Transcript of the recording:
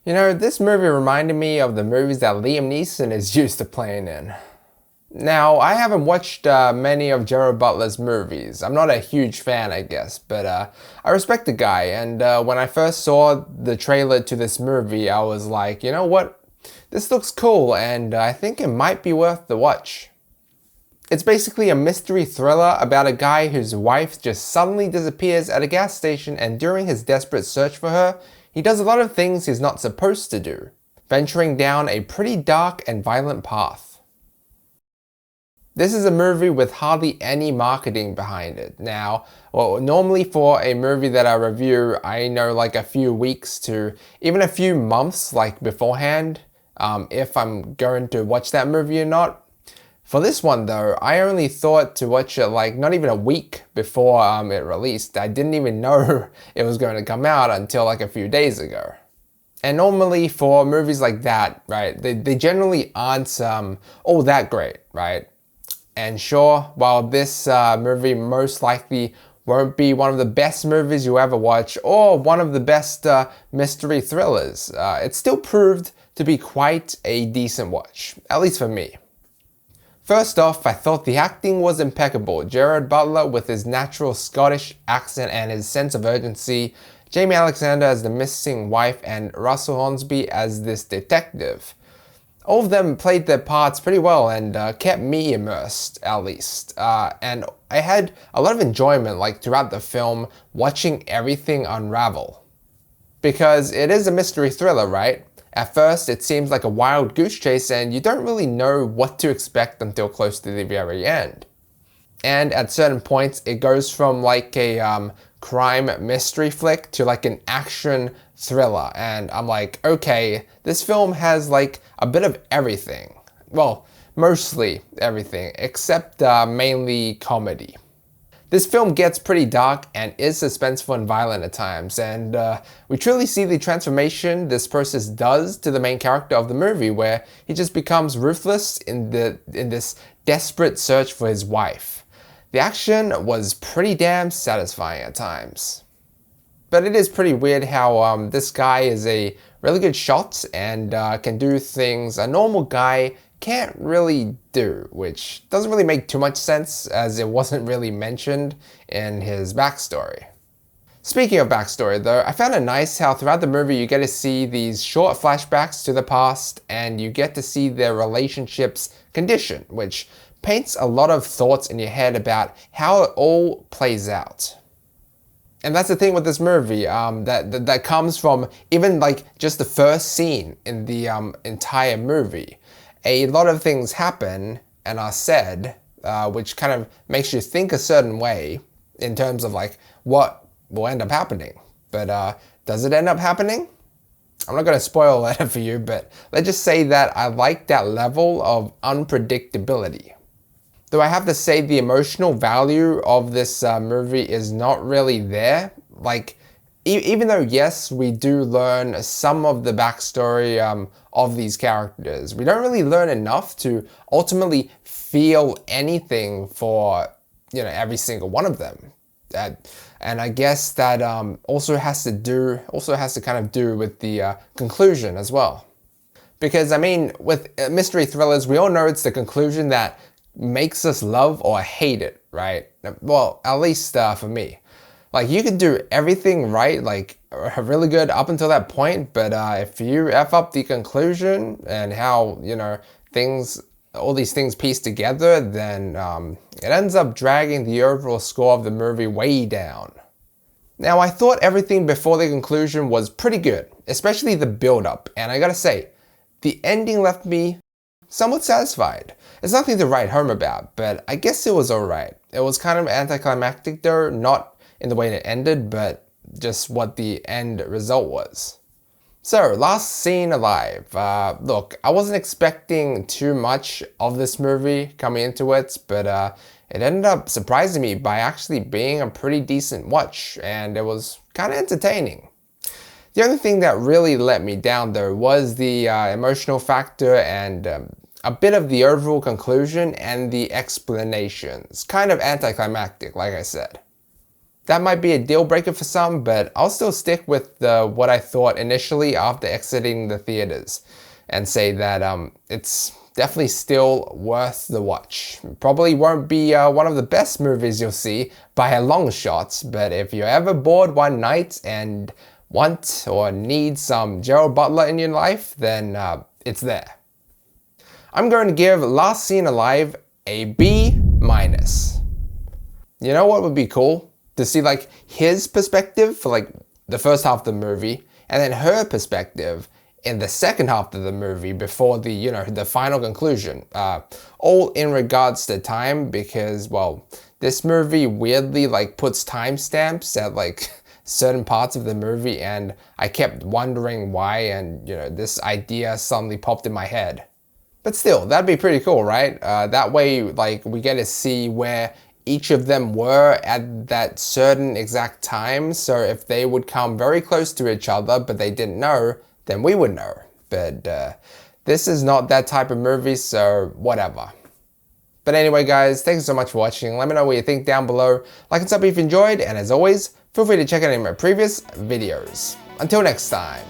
You know, this movie reminded me of the movies that Liam Neeson is used to playing in. Now, I haven't watched many of Gerard Butler's movies. I'm not a huge fan, I guess, but I respect the guy. And when I first saw the trailer to this movie, I was like, you know what? This looks cool, and I think it might be worth the watch. It's basically a mystery thriller about a guy whose wife just suddenly disappears at a gas station, and during his desperate search for her, he does a lot of things he's not supposed to do, venturing down a pretty dark and violent path. This is a movie with hardly any marketing behind it. Now, well, normally for a movie that I review, I know like a few weeks to even a few months like beforehand if I'm going to watch that movie or not. For this one though, I only thought to watch it like not even a week before it released. I didn't even know it was going to come out until like a few days ago. And normally for movies like that, right, they generally aren't all that great, right? And sure, while this movie most likely won't be one of the best movies you ever watch or one of the best mystery thrillers, it still proved to be quite a decent watch, at least for me. First off, I thought the acting was impeccable. Gerard Butler with his natural Scottish accent and his sense of urgency, Jamie Alexander as the missing wife, and Russell Hornsby as this detective. All of them played their parts pretty well and kept me immersed, at least. And I had a lot of enjoyment like throughout the film watching everything unravel. Because it is a mystery thriller, right? At first, it seems like a wild goose chase and you don't really know what to expect until close to the very end. And at certain points, it goes from like a crime mystery flick to like an action thriller. And I'm like, okay, this film has like a bit of everything. Well, mostly everything, except mainly comedy. This film gets pretty dark and is suspenseful and violent at times, and we truly see the transformation this process does to the main character of the movie, where he just becomes ruthless in this desperate search for his wife. The action was pretty damn satisfying at times. But it is pretty weird how this guy is a really good shot and can do things a normal guy can't really do, which doesn't really make too much sense as it wasn't really mentioned in his backstory. Speaking of backstory though, I found it nice how throughout the movie you get to see these short flashbacks to the past and you get to see their relationship's condition, which paints a lot of thoughts in your head about how it all plays out. And that's the thing with this movie, that comes from even like just the first scene in the entire movie. A lot of things happen and are said, which kind of makes you think a certain way in terms of like what will end up happening. But does it end up happening? I'm not going to spoil that for you, but let's just say that I like that level of unpredictability. Though I have to say the emotional value of this movie is not really there. Like, even though, yes, we do learn some of the backstory of these characters, we don't really learn enough to ultimately feel anything for, you know, every single one of them. And I guess that also has to kind of do with the conclusion as well. Because, I mean, with mystery thrillers, we all know it's the conclusion that makes us love or hate it, right? Well, at least for me. Like, you could do everything right, like really good up until that point, but if you F up the conclusion and how, you know, all these things piece together, then it ends up dragging the overall score of the movie way down. Now, I thought everything before the conclusion was pretty good, especially the build-up, and I gotta say, the ending left me somewhat satisfied. It's nothing to write home about, but I guess it was alright. It was kind of anticlimactic though, not in the way it ended, but just what the end result was. So, last scene alive. Look, I wasn't expecting too much of this movie coming into it, but it ended up surprising me by actually being a pretty decent watch, and it was kind of entertaining. The only thing that really let me down though was the emotional factor and a bit of the overall conclusion and the explanations. Kind of anticlimactic, like I said. That might be a deal breaker for some, but I'll still stick with what I thought initially after exiting the theaters and say that it's definitely still worth the watch. Probably won't be one of the best movies you'll see by a long shot, but if you're ever bored one night and want or need some Gerard Butler in your life, then it's there. I'm going to give Last Seen Alive a B-. You know what would be cool? To see like his perspective for like the first half of the movie, and then her perspective in the second half of the movie before the, the final conclusion. All in regards to time, because, well, this movie weirdly like puts timestamps at like certain parts of the movie, and I kept wondering why, and this idea suddenly popped in my head. But still, that'd be pretty cool, right? That way, like, we get to see where each of them were at that certain exact time. So if they would come very close to each other, but they didn't know, then we would know. But this is not that type of movie, so whatever. But anyway, guys, thanks so much for watching. Let me know what you think down below. Like and sub if you enjoyed, and as always, feel free to check out any of my previous videos. Until next time.